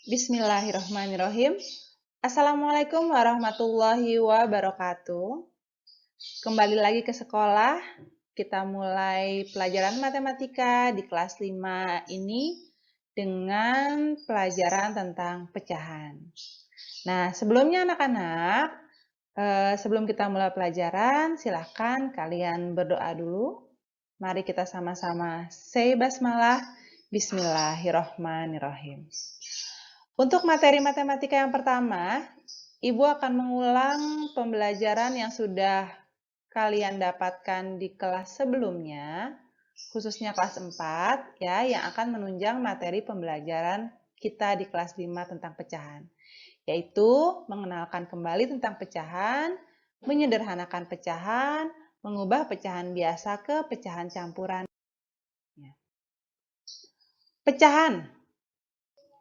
Bismillahirrahmanirrahim. Assalamualaikum warahmatullahi wabarakatuh. Kembali lagi ke sekolah. Kita mulai pelajaran matematika di kelas 5 ini dengan pelajaran tentang pecahan. Nah, sebelumnya anak-anak, sebelum kita mulai pelajaran, silahkan kalian berdoa dulu. Mari kita sama-sama say basmalah. Bismillahirrahmanirrahim. Untuk materi matematika yang pertama, Ibu akan mengulang pembelajaran yang sudah kalian dapatkan di kelas sebelumnya, khususnya kelas 4, ya, yang akan menunjang materi pembelajaran kita di kelas 5 tentang pecahan, yaitu mengenalkan kembali tentang pecahan, menyederhanakan pecahan, mengubah pecahan biasa ke pecahan campuran. Pecahan.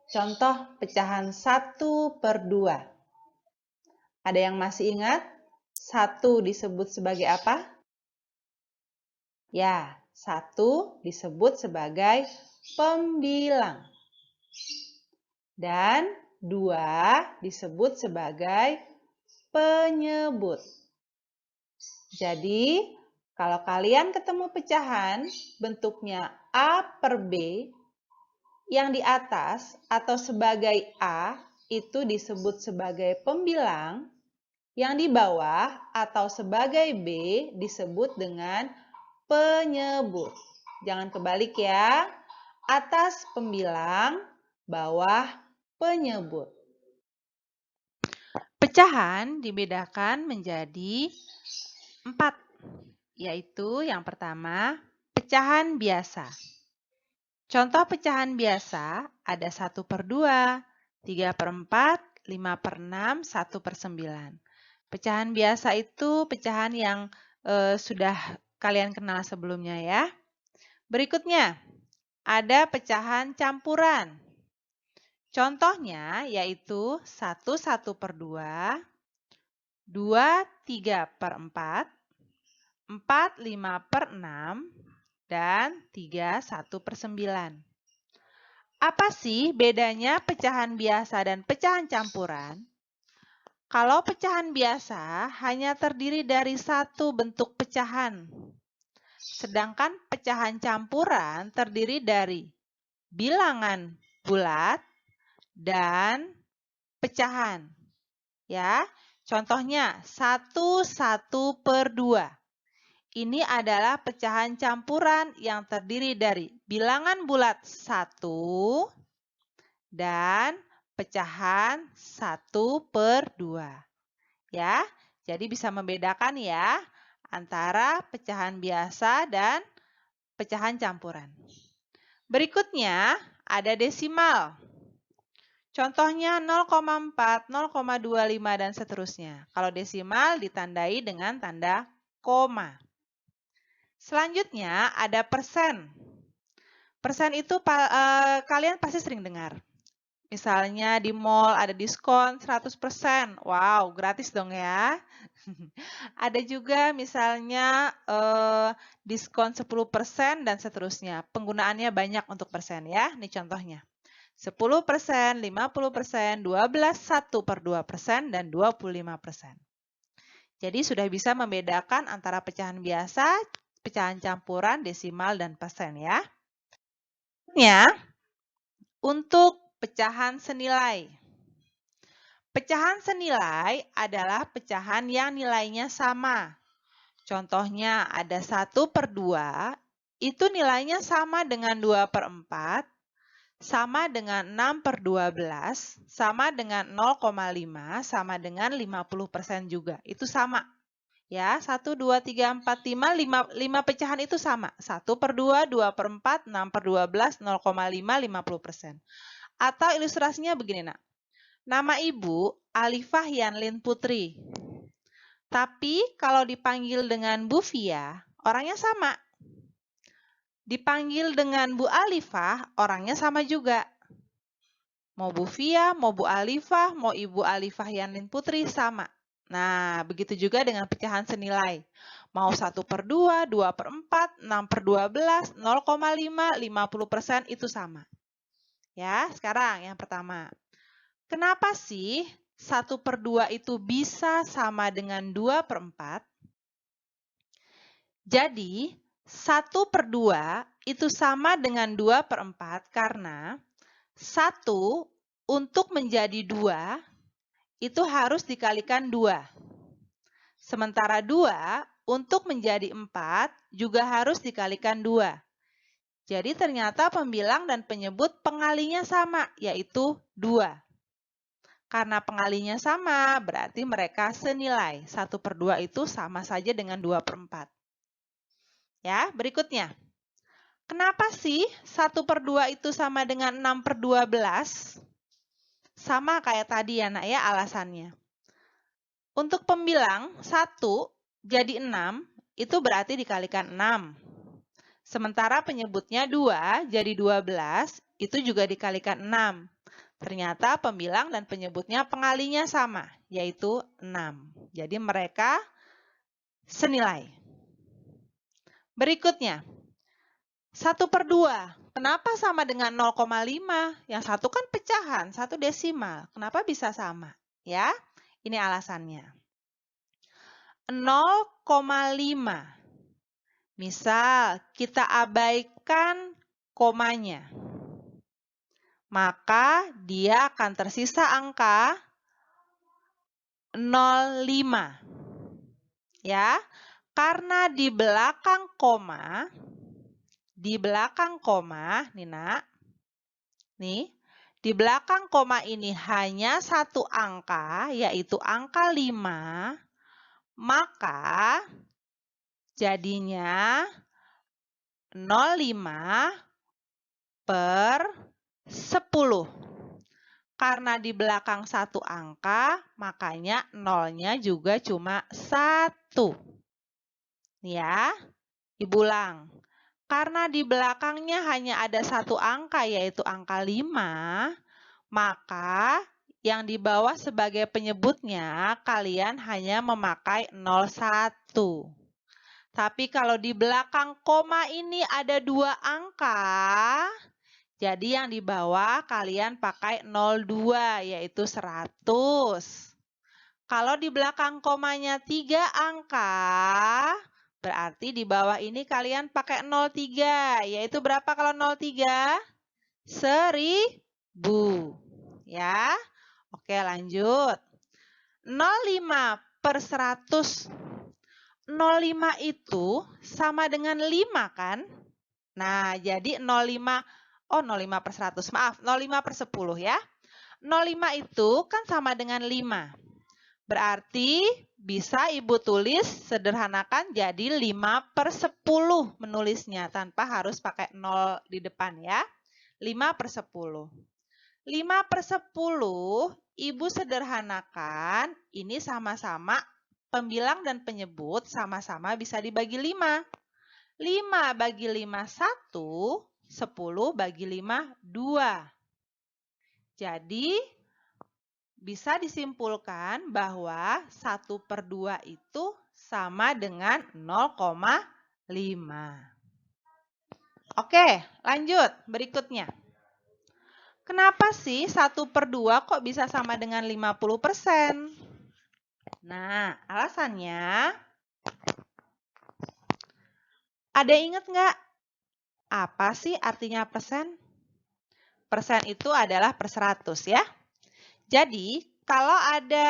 Contoh pecahan 1/2. Ada yang masih ingat? 1 disebut sebagai apa? Ya, 1 disebut sebagai pembilang. Dan 2 disebut sebagai penyebut. Jadi, kalau kalian ketemu pecahan bentuknya A/B, yang di atas atau sebagai A itu disebut sebagai pembilang, yang di bawah atau sebagai B disebut dengan penyebut. Jangan kebalik ya. Atas pembilang, bawah penyebut. Pecahan dibedakan menjadi 4, yaitu yang pertama, pecahan biasa. Contoh pecahan biasa ada 1/2, 3/4, 5/6, 1/9. Pecahan biasa itu pecahan yang sudah kalian kenal sebelumnya ya. Berikutnya, ada pecahan campuran. Contohnya yaitu 1/1/2, 2/3/4, 4/5/6, dan 3/1/9. Apa sih bedanya pecahan biasa dan pecahan campuran? Kalau pecahan biasa hanya terdiri dari satu bentuk pecahan, sedangkan pecahan campuran terdiri dari bilangan bulat dan pecahan. Ya, contohnya 1/2. Ini /2 pecahan campuran yang terdiri dari bilangan bulat 1 dan pecahan 1/2. Ya, jadi bisa membedakan ya antara pecahan biasa dan pecahan campuran. Berikutnya ada desimal. Contohnya 0,4, 0,25 dan seterusnya. Kalau desimal ditandai dengan tanda koma. Selanjutnya ada persen. Persen itu kalian pasti sering dengar. Misalnya di mall ada diskon 100%. Wow, gratis dong ya. Ada juga misalnya diskon 10% dan seterusnya. Penggunaannya banyak untuk persen ya. Ini contohnya. 10%, 50%, 12, 1/2%, dan 25%. Jadi sudah bisa membedakan antara pecahan biasa, pecahan campuran, desimal, dan persen ya. Untuk pecahan senilai. Pecahan senilai adalah pecahan yang nilainya sama. Contohnya ada 1/2, itu nilainya sama dengan 2/4, sama dengan 6/12, sama dengan 0,5, sama dengan 50% juga. Itu sama. Ya, 1, 2, 3, 4, 5 pecahan itu sama. 1/2, 2/4, 6/12, 0,5, 50%. Atau ilustrasinya begini, nak. Nama ibu Alifah Yanlin Putri. Tapi kalau dipanggil dengan Bu Fia, orangnya sama. Dipanggil dengan Bu Alifah, orangnya sama juga. Mau Bu Fia, mau Bu Alifah, mau Ibu Alifah Yanlin Putri, sama. Nah, begitu juga dengan pecahan senilai. Mau 1/2, 2/4, 6/12, 0,5, 50% itu sama. Ya, sekarang yang pertama. Kenapa sih 1/2 itu bisa sama dengan 2/4? Jadi, 1/2 itu sama dengan 2/4 karena 1 untuk menjadi 2 itu harus dikalikan 2. Sementara 2 untuk menjadi 4 juga harus dikalikan 2. Jadi ternyata pembilang dan penyebut pengalinya sama, yaitu 2. Karena pengalinya sama, berarti mereka senilai. 1/2 itu sama saja dengan 2/4. Ya, berikutnya. Kenapa sih 1/2 itu sama dengan 6/12? Sama kayak tadi ya nak ya alasannya. Untuk pembilang 1 jadi 6, itu berarti dikalikan 6. Sementara penyebutnya 2 jadi 12, itu juga dikalikan 6. Ternyata pembilang dan penyebutnya pengalinya sama, yaitu 6. Jadi mereka senilai. Berikutnya, 1/2. Kenapa sama dengan 0,5? Yang satu kan pecahan, satu desimal. Kenapa bisa sama? Ya, ini alasannya. 0,5. Misal, kita abaikan komanya. Maka dia akan tersisa angka 0,5. Ya, karena di belakang koma, nih nak, nih, di belakang koma ini hanya satu angka, yaitu angka 5, maka jadinya 0,5 per 10. Karena di belakang satu angka, makanya nolnya juga cuma 1. Ya, diulang. Karena di belakangnya hanya ada satu angka, yaitu angka 5, maka yang di bawah sebagai penyebutnya, kalian hanya memakai 01. Tapi kalau di belakang koma ini ada 2 angka, jadi yang di bawah kalian pakai 02, yaitu 100. Kalau di belakang komanya 3 angka, berarti di bawah ini kalian pakai 03, yaitu berapa kalau 03? 1000. Ya, oke lanjut. 0,5 per 100. 0,5 itu sama dengan 5 kan? Nah, jadi 0,5 per 100, maaf, 0,5 per 10 ya. 0,5 itu kan sama dengan 5. Berarti bisa Ibu tulis sederhanakan jadi 5 per 10 menulisnya tanpa harus pakai 0 di depan ya. 5 per 10. 5 per 10 Ibu sederhanakan, ini sama-sama pembilang dan penyebut sama-sama bisa dibagi 5. 5 bagi 5, 1. 10 bagi 5, 2. Jadi, bisa disimpulkan bahwa 1/2 itu sama dengan 0,5. Oke, lanjut. Berikutnya. Kenapa sih 1/2 kok bisa sama dengan 50%? Nah, alasannya, ada ingat nggak? Apa sih artinya persen? Persen itu adalah per 100 ya. Jadi, kalau ada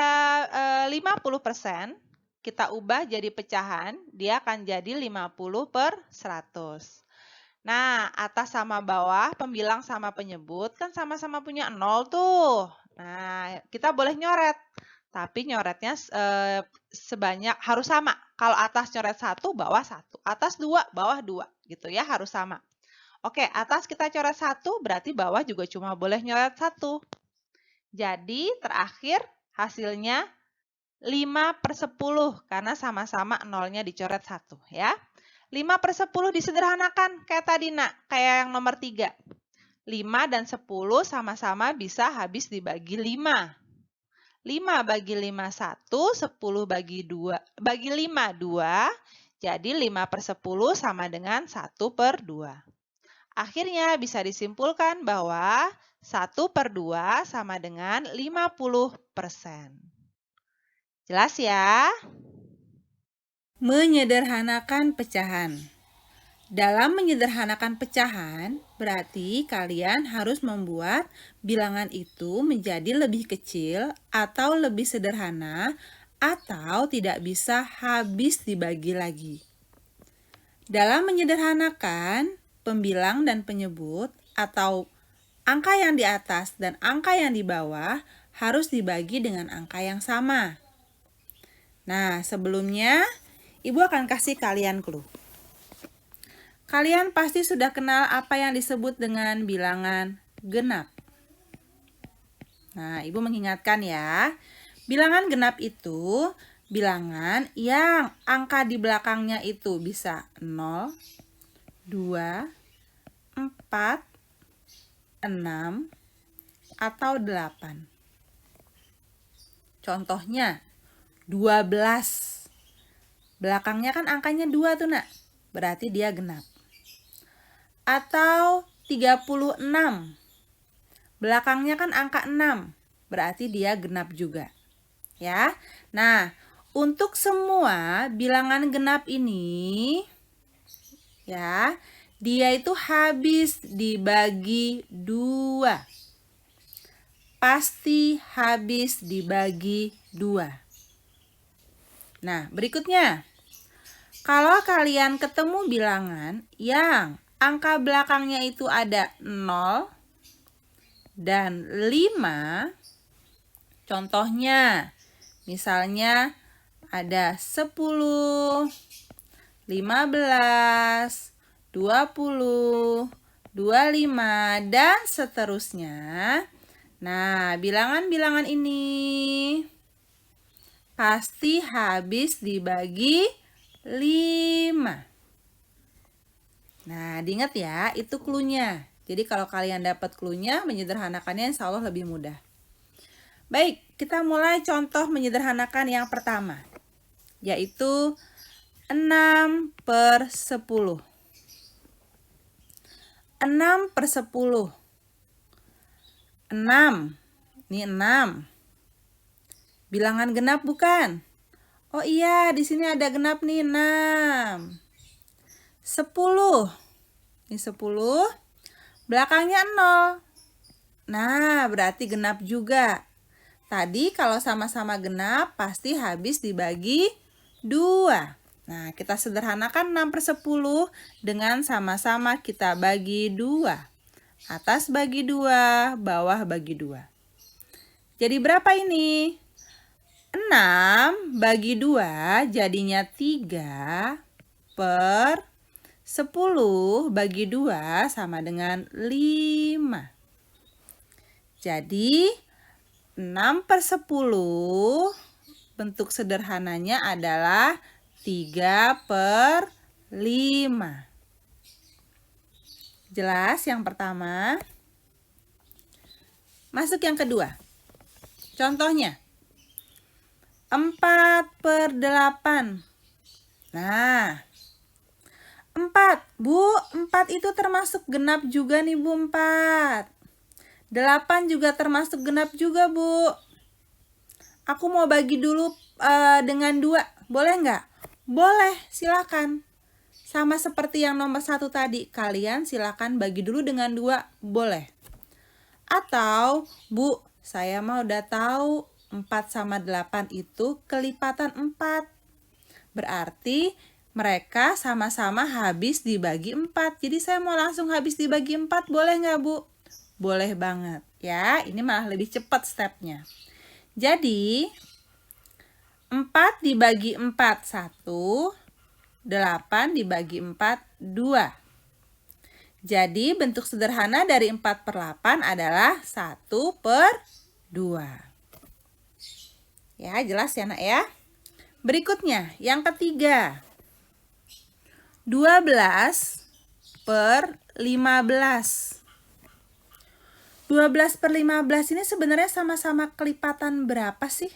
50%, kita ubah jadi pecahan, dia akan jadi 50 per 100. Nah, atas sama bawah, pembilang sama penyebut, kan sama-sama punya 0 tuh. Nah, kita boleh nyoret. Tapi nyoretnya sebanyak, harus sama. Kalau atas nyoret 1, bawah 1. Atas 2, bawah 2. Gitu ya, harus sama. Oke, atas kita coret 1, berarti bawah juga cuma boleh nyoret 1. Jadi, terakhir hasilnya 5 per 10, karena sama-sama nolnya dicoret 1 ya. 5 per 10 disederhanakan kayak tadi nak, kayak yang nomor 3. 5 dan 10 sama-sama bisa habis dibagi 5. 5 bagi 5, 1. 10 bagi 5, 2. Jadi 5 per 10 sama dengan 1/2. Akhirnya bisa disimpulkan bahwa 1/2 sama dengan 50%. Jelas ya? Menyederhanakan pecahan. Dalam menyederhanakan pecahan, berarti kalian harus membuat bilangan itu menjadi lebih kecil atau lebih sederhana atau tidak bisa habis dibagi lagi. Dalam menyederhanakan, pembilang dan penyebut atau angka yang di atas dan angka yang di bawah harus dibagi dengan angka yang sama. Nah, sebelumnya Ibu akan kasih kalian clue. Kalian pasti sudah kenal apa yang disebut dengan bilangan genap. Nah, Ibu mengingatkan ya. Bilangan genap itu bilangan yang angka di belakangnya itu bisa 0, 2, 4, 6, atau 8. Contohnya 12. Belakangnya kan angkanya 2 tuh nak. Berarti dia genap. Atau 36. Belakangnya kan angka 6. Berarti dia genap juga. Ya. Nah, untuk semua bilangan genap ini ya, dia itu habis dibagi 2. Pasti habis dibagi 2. Nah, berikutnya. Kalau kalian ketemu bilangan yang angka belakangnya itu ada 0 dan 5, contohnya misalnya ada 10, 15, 20, 25, dan seterusnya. Nah, bilangan-bilangan ini pasti habis dibagi 5. Nah, diingat ya, itu clue-nya. Jadi kalau kalian dapat clue-nya, menyederhanakannya insya Allah lebih mudah. Baik, kita mulai contoh menyederhanakan yang pertama, yaitu 6/10. 6/10. 6. Ini 6. Bilangan genap bukan? Oh iya, di sini ada genap nih, 6. 10. Ini 10. Belakangnya 0. Nah, berarti genap juga. Tadi kalau sama-sama genap, pasti habis dibagi 2. Nah, kita sederhanakan 6/10 dengan sama-sama kita bagi 2. Atas bagi 2, bawah bagi 2. Jadi berapa ini? 6 bagi 2 jadinya 3/10 bagi 2 sama dengan 5. Jadi 6/10 bentuk sederhananya adalah 3/5. Jelas yang pertama? Masuk yang kedua. Contohnya 4/8. Nah, 4. Bu, 4 itu termasuk genap juga nih Bu, 4. 8 juga termasuk genap juga Bu. Aku mau bagi dulu dengan 2. Boleh nggak? Boleh, silakan. Sama seperti yang nomor 1 tadi. Kalian silakan bagi dulu dengan 2. Boleh. Atau, Bu, saya mah udah tahu 4 sama 8 itu kelipatan 4. Berarti mereka sama-sama habis dibagi 4. Jadi saya mau langsung habis dibagi 4, boleh nggak Bu? Boleh banget ya, ini malah lebih cepat stepnya. Jadi 4 dibagi 4, 1. 8 dibagi 4, 2. Jadi bentuk sederhana dari 4/8 adalah 1/2. Ya, jelas ya nak ya. Berikutnya, yang ketiga. 12/15. 12/15 ini sebenarnya sama-sama kelipatan berapa sih?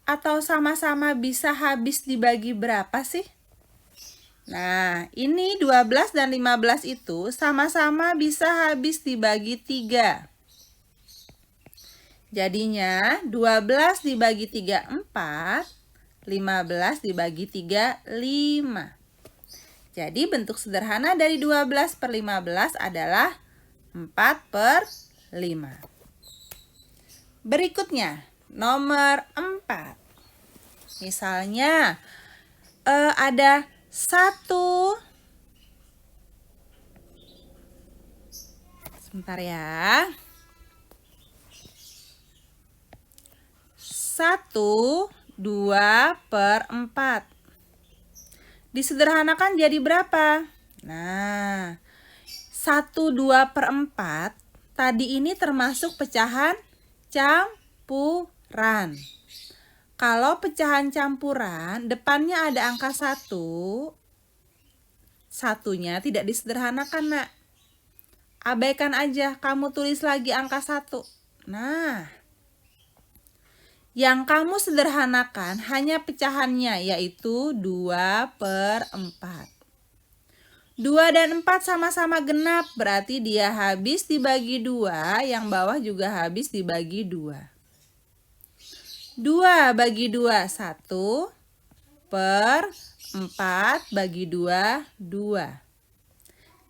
Atau sama-sama bisa habis dibagi berapa sih? Nah, ini 12 dan 15 itu sama-sama bisa habis dibagi 3. Jadinya 12 dibagi 3, 4. 15 dibagi 3, 5. Jadi bentuk sederhana dari 12 per 15 adalah 4 per 5. Berikutnya, nomor 4. Misalnya, ada 1. Sebentar ya. 1, 2 per 4. Disederhanakan jadi berapa? Nah, 1, 2 per 4 tadi ini termasuk pecahan campuran. Kalau pecahan campuran, depannya ada angka 1, satunya tidak disederhanakan, nak. Abaikan aja, kamu tulis lagi angka 1. Nah, yang kamu sederhanakan hanya pecahannya, yaitu 2 per 4. 2 dan 4 sama-sama genap, berarti dia habis dibagi 2, yang bawah juga habis dibagi 2. 2 bagi 2, 1, per 4 bagi 2, 2.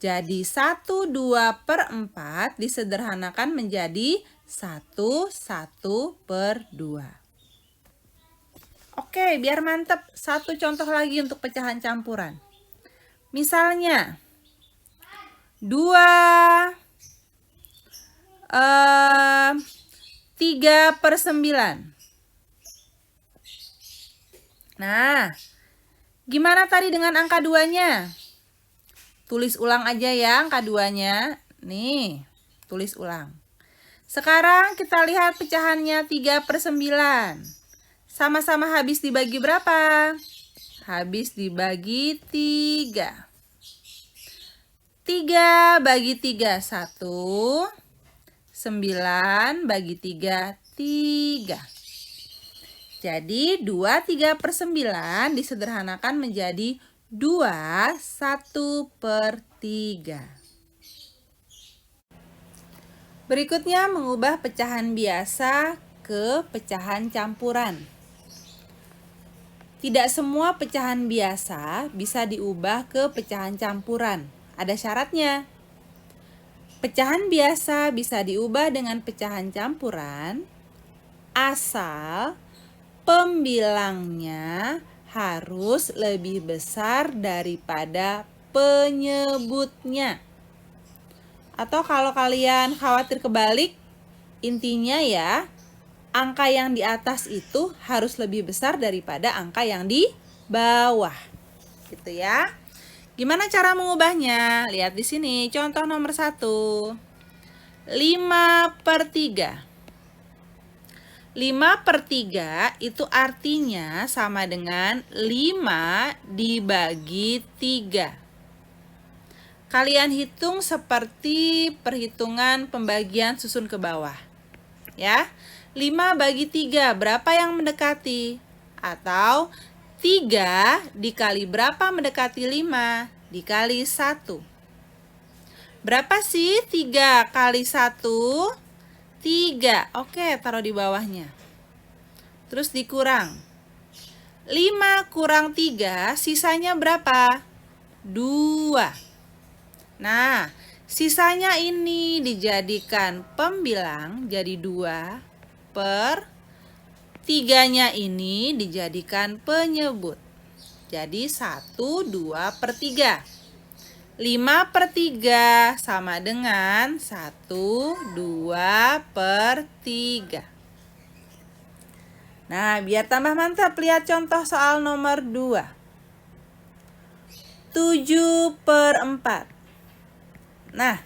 Jadi 1, 2 per 4 disederhanakan menjadi 1, 1 per 2. Oke, biar mantep. Satu contoh lagi untuk pecahan campuran. Misalnya, 2, 3 per 9. Nah, gimana tadi dengan angka 2-nya? Tulis ulang aja ya angka 2-nya. Nih, tulis ulang. Sekarang kita lihat pecahannya 3 per 9. Sama-sama habis dibagi berapa? Habis dibagi 3. 3 bagi 3, 1. 9 bagi 3, 3. Jadi 2, 3 per 9 disederhanakan menjadi 2, 1 per 3. Berikutnya mengubah pecahan biasa ke pecahan campuran. Tidak semua pecahan biasa bisa diubah ke pecahan campuran. Ada syaratnya. Pecahan biasa bisa diubah dengan pecahan campuran asal pembilangnya harus lebih besar daripada penyebutnya. Atau kalau kalian khawatir kebalik, intinya ya, angka yang di atas itu harus lebih besar daripada angka yang di bawah. Gitu ya. Gimana cara mengubahnya? Lihat di sini, contoh nomor 1. 5 per 3. 5 per 3 itu artinya sama dengan 5 dibagi 3. Kalian hitung seperti perhitungan pembagian susun ke bawah. Ya, 5 bagi 3, berapa yang mendekati? Atau 3 dikali berapa mendekati 5? Dikali 1. Berapa sih 3 kali 1? 3. Oke, taruh di bawahnya. Terus dikurang. 5 kurang 3, sisanya berapa? 2. Nah, sisanya ini dijadikan pembilang, jadi 2 per 3-nya ini dijadikan penyebut. Jadi 1, 2 per 3. 5 per 3 sama dengan 1, 2 per 3. Nah, biar tambah mantap, lihat contoh soal nomor 2. 7 per 4. Nah,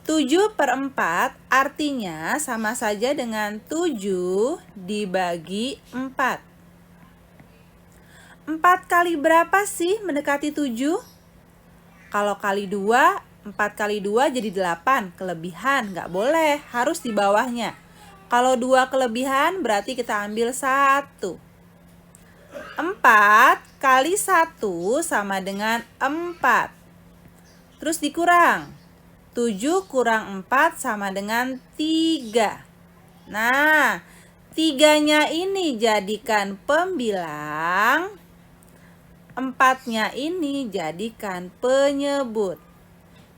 7 per 4 artinya sama saja dengan 7 dibagi 4. 4 kali berapa sih mendekati 7? Kalau kali 2, 4 kali 2 jadi 8, kelebihan, nggak boleh, harus di bawahnya. Kalau 2 kelebihan berarti kita ambil 1. 4 kali 1 sama dengan 4. Terus dikurang. 7 kurang 4 sama dengan 3. Nah, 3-nya ini jadikan pembilang, 4-nya ini jadikan penyebut.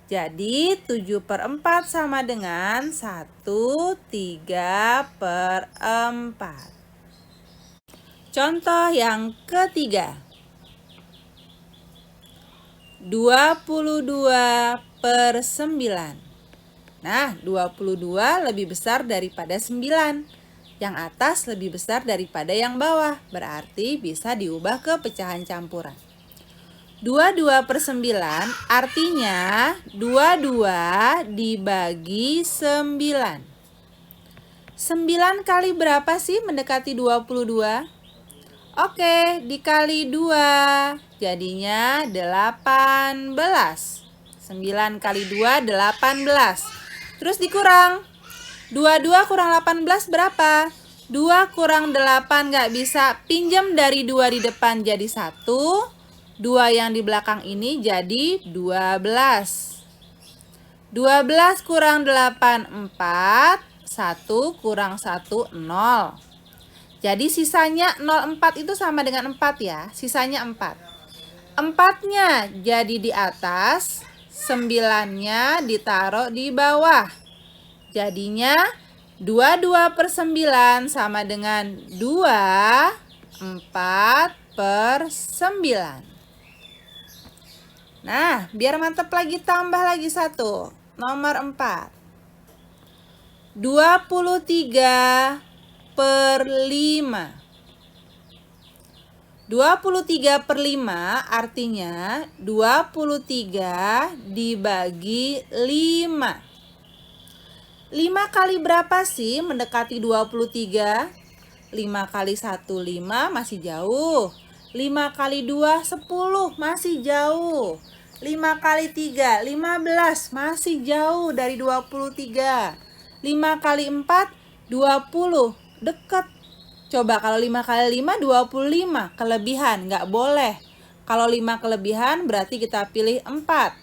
Jadi 7/4 sama dengan 1/3/4. Contoh yang ketiga. 22/9. Nah, 22 lebih besar daripada 9. Yang atas lebih besar daripada yang bawah. Berarti bisa diubah ke pecahan campuran. 22/9 artinya 22 dibagi 9. 9 kali berapa sih mendekati 22? Oke, dikali 2. Jadinya 18. 9 kali 2, 18. Terus dikurang. 22 kurang 18 berapa? 2 kurang 8 gak bisa. Pinjam dari 2 di depan jadi 1. 2 yang di belakang ini jadi 12. 12 kurang 8, 4. 1 kurang 1, 0. Jadi sisanya 0,4 itu sama dengan 4 ya. Sisanya 4. 4-nya jadi di atas, 9-nya ditaruh di bawah. Jadinya 22/9 sama dengan 24/9. Nah, biar mantap lagi tambah lagi 1. Nomor 4. 23/5. 23/5 artinya 23 dibagi 5. 5 kali berapa sih mendekati 23? 5 kali 1, 5 masih jauh. 5 kali 2, 10 masih jauh. 5 kali 3, 15 masih jauh dari 23. 5 kali 4, 20 dekat. Coba kalau 5 kali 5, 25 kelebihan, nggak boleh. Kalau 5 kelebihan berarti kita pilih 4.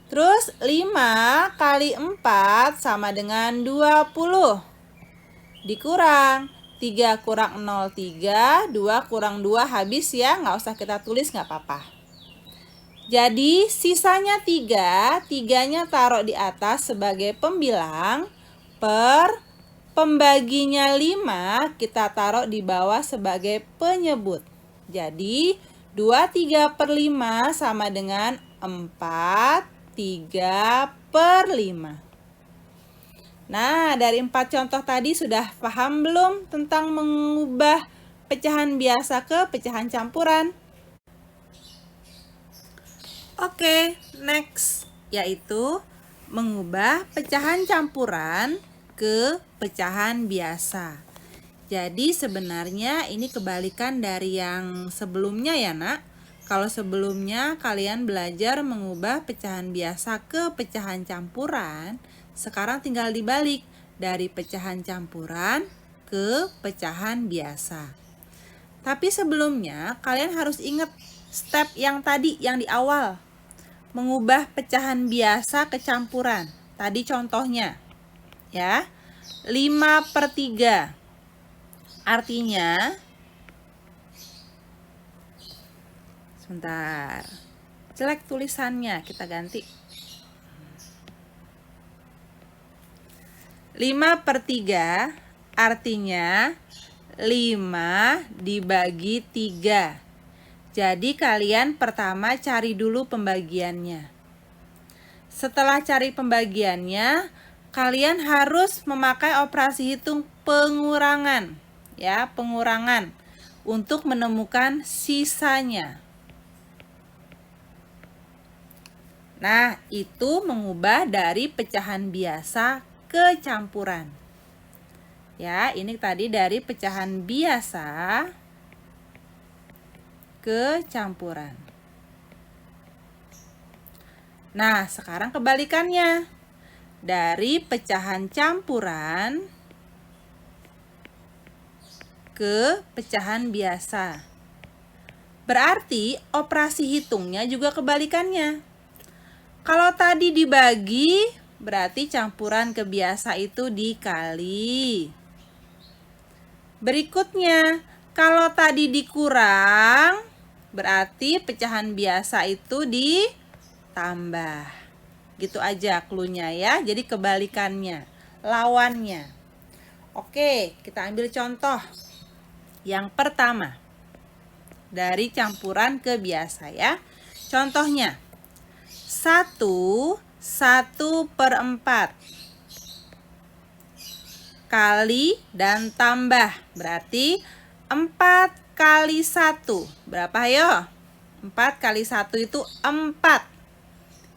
Terus 5 kali 4 sama dengan 20. Dikurang 3 kurang 0, 3. 2 kurang 2 habis ya, nggak usah kita tulis nggak apa-apa. Jadi sisanya 3. 3-nya taruh di atas sebagai pembilang. Pembaginya 5 kita taruh di bawah sebagai penyebut. Jadi 23/5 sama dengan 4/3/5. Nah, dari 4 contoh tadi sudah paham belum tentang mengubah pecahan biasa ke pecahan campuran? Oke, next, yaitu mengubah pecahan campuran ke pecahan biasa. Jadi sebenarnya ini kebalikan dari yang sebelumnya ya nak. Kalau sebelumnya kalian belajar mengubah pecahan biasa ke pecahan campuran, sekarang tinggal dibalik dari pecahan campuran ke pecahan biasa. Tapi sebelumnya kalian harus ingat step yang tadi yang di awal. Mengubah pecahan biasa ke campuran. Tadi contohnya ya, 5/3 artinya, sebentar, jelek tulisannya, kita ganti. 5/3 artinya 5 dibagi 3. Jadi kalian pertama cari dulu pembagiannya. Setelah cari pembagiannya, kalian harus memakai operasi hitung pengurangan, ya, pengurangan untuk menemukan sisanya. Nah, itu mengubah dari pecahan biasa ke campuran. Ya, ini tadi dari pecahan biasa ke campuran. Nah, sekarang kebalikannya. Dari pecahan campuran ke pecahan biasa. Berarti operasi hitungnya juga kebalikannya. Kalau tadi dibagi, berarti campuran ke biasa itu dikali. Berikutnya, kalau tadi dikurang, berarti pecahan biasa itu ditambah. Gitu aja cluenya ya. Jadi kebalikannya, lawannya. Oke, kita ambil contoh. Yang pertama, dari campuran ke biasa ya. Contohnya, 1/4 kali dan tambah. Berarti 4 kali 1. Berapa ayo? 4 kali 1 itu 4.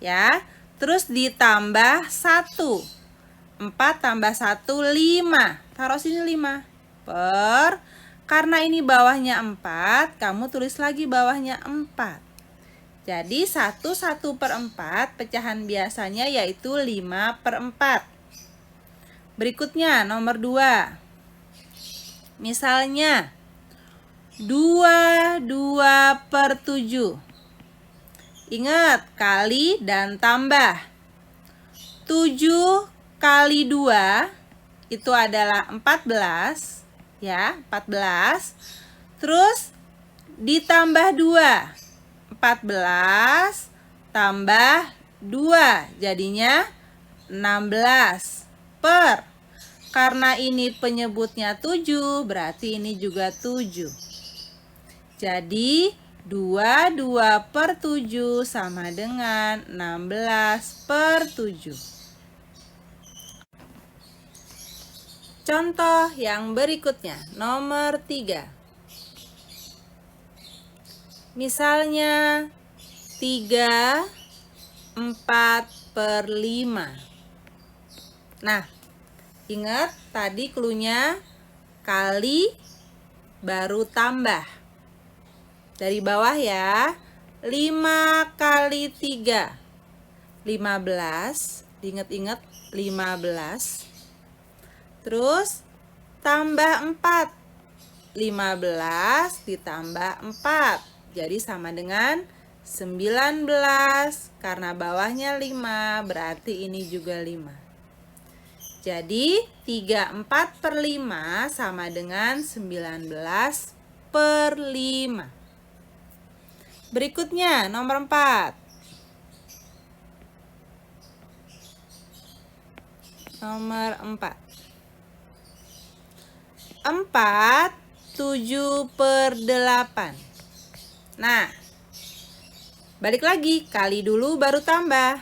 Ya. Terus ditambah 1. 4 tambah 1, 5. Taruh sini 5. Karena ini bawahnya 4, kamu tulis lagi bawahnya 4. Jadi 1/4 pecahan biasanya yaitu 5/4. Berikutnya nomor 2. Misalnya 2/7. Ingat, kali dan tambah. 7 kali 2 itu adalah 14. Ya, 14. Terus ditambah 2. 14 tambah 2 jadinya 16 karena ini penyebutnya 7 berarti ini juga 7. Jadi 2/7 sama dengan 16/7. Contoh yang berikutnya nomor 3. Misalnya 3/4/5. Nah, ingat tadi cluenya kali baru tambah. Dari bawah ya. 5 kali 3. 15. Ingat-ingat 15. Terus tambah 4. 15 ditambah 4. Jadi sama dengan 19. Karena bawahnya 5, berarti ini juga 5. Jadi 3/4/5 sama dengan 19/5. Berikutnya nomor 4. Nomor 4. 4/7/8. Nah, balik lagi, kali dulu baru tambah.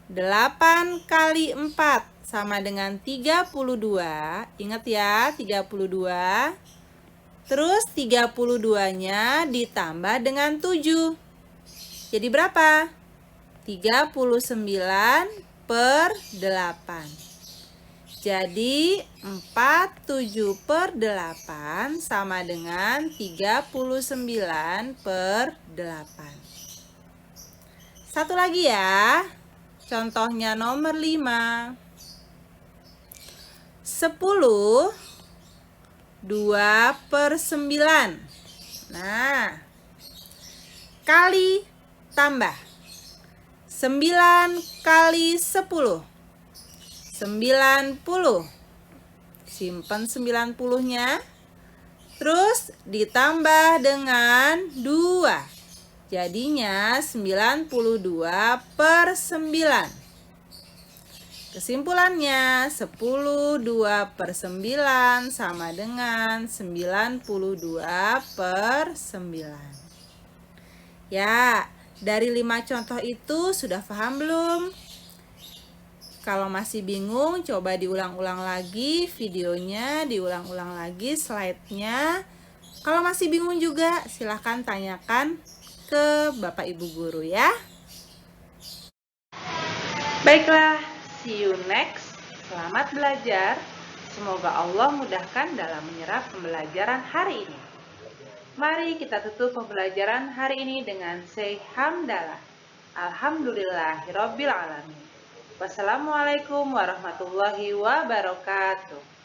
8 kali 4 sama dengan 32. Ingat ya, 32. Terus 32-nya ditambah dengan 7. Jadi berapa? 39/8. Jadi 47/8 sama dengan 39/8. Satu lagi ya. Contohnya nomor 5. 10 2/9. Nah, kali tambah 9 kali 10. 90. Simpan 90-nya. Terus ditambah dengan 2. Jadinya 92/9. Kesimpulannya 10 2/9 sama dengan 92/9. Ya, dari 5 contoh itu sudah paham belum? Kalau masih bingung, coba diulang-ulang lagi videonya, diulang-ulang lagi slide-nya. Kalau masih bingung juga, silahkan tanyakan ke Bapak Ibu Guru ya. Baiklah, see you next. Selamat belajar. Semoga Allah mudahkan dalam menyerap pembelajaran hari ini. Mari kita tutup pembelajaran hari ini dengan say hamdalah. Alhamdulillahirobbilalamin. Wassalamualaikum warahmatullahi wabarakatuh.